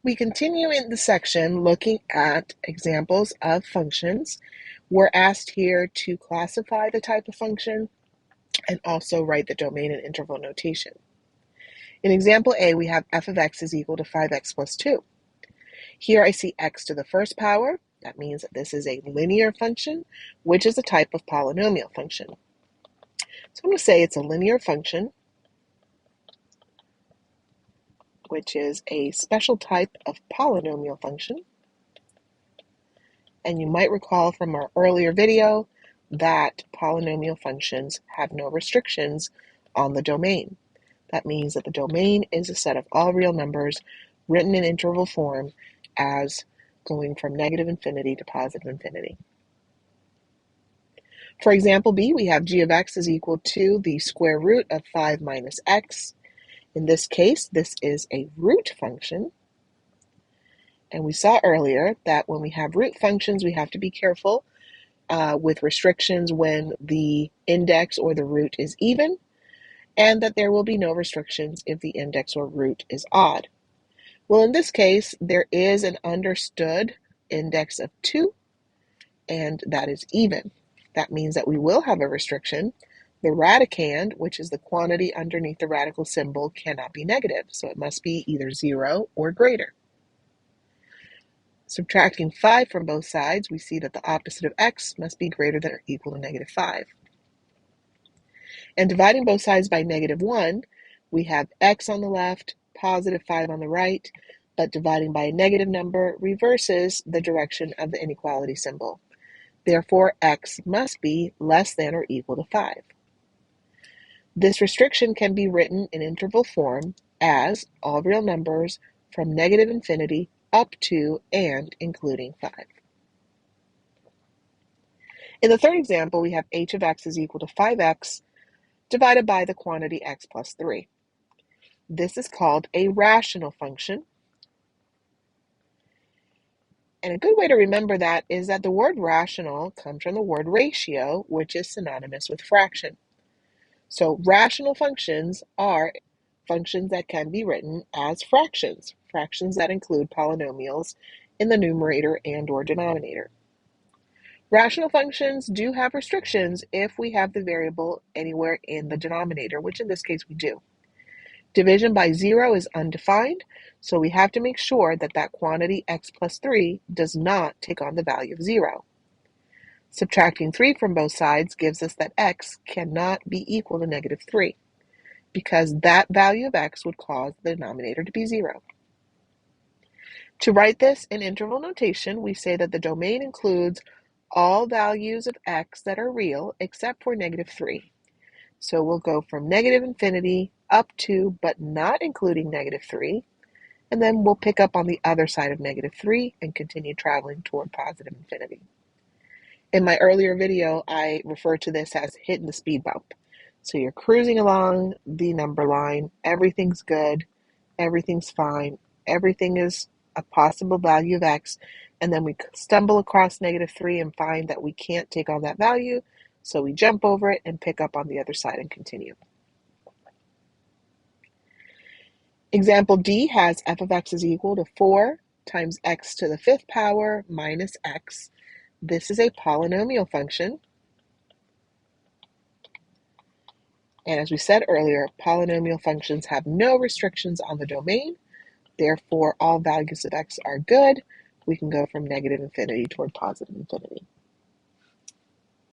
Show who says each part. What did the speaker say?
Speaker 1: We continue in the section looking at examples of functions. We're asked here to classify the type of function and also write the domain and interval notation. In example A, we have f of x is equal to 5x plus 2. Here I see x to the first power. That means that this is a linear function, which is a type of polynomial function. So I'm going to say it's a linear function, which is a special type of polynomial function. And you might recall from our earlier video that polynomial functions have no restrictions on the domain. That means that the domain is a set of all real numbers written in interval form as going from negative infinity to positive infinity. For example B, we have g of x is equal to the square root of 5 minus x. In this case, this is a root function. And we saw earlier that when we have root functions, we have to be careful with restrictions when the index or the root is even, and that there will be no restrictions if the index or root is odd. Well, in this case, there is an understood index of 2, and that is even. That means that we will have a restriction. The radicand, which is the quantity underneath the radical symbol, cannot be negative, so it must be either 0 or greater. Subtracting 5 from both sides, we see that the opposite of x must be greater than or equal to negative 5. And dividing both sides by negative 1, we have x on the left, positive 5 on the right, but dividing by a negative number reverses the direction of the inequality symbol. Therefore, x must be less than or equal to 5. This restriction can be written in interval form as all real numbers from negative infinity up to and including 5. In the third example, we have h of x is equal to 5x divided by the quantity x plus 3. This is called a rational function. And a good way to remember that is that the word rational comes from the word ratio, which is synonymous with fraction. So rational functions are functions that can be written as fractions that include polynomials in the numerator and or denominator. Rational functions do have restrictions if we have the variable anywhere in the denominator, which in this case we do. Division by 0 is undefined, so we have to make sure that that quantity x plus 3 does not take on the value of 0. Subtracting 3 from both sides gives us that x cannot be equal to negative 3, because that value of x would cause the denominator to be 0. To write this in interval notation, we say that the domain includes all values of x that are real except for negative 3. So we'll go from negative infinity up to, but not including negative 3, and then we'll pick up on the other side of negative 3 and continue traveling toward positive infinity. In my earlier video, I referred to this as hitting the speed bump. So you're cruising along the number line, everything's good, everything's fine, everything is a possible value of x, and then we stumble across negative 3 and find that we can't take on that value, so we jump over it and pick up on the other side and continue. Example D has f of x is equal to 4 times x to the 5th power minus x. This is a polynomial function. And as we said earlier, polynomial functions have no restrictions on the domain. Therefore, all values of x are good. We can go from negative infinity toward positive infinity.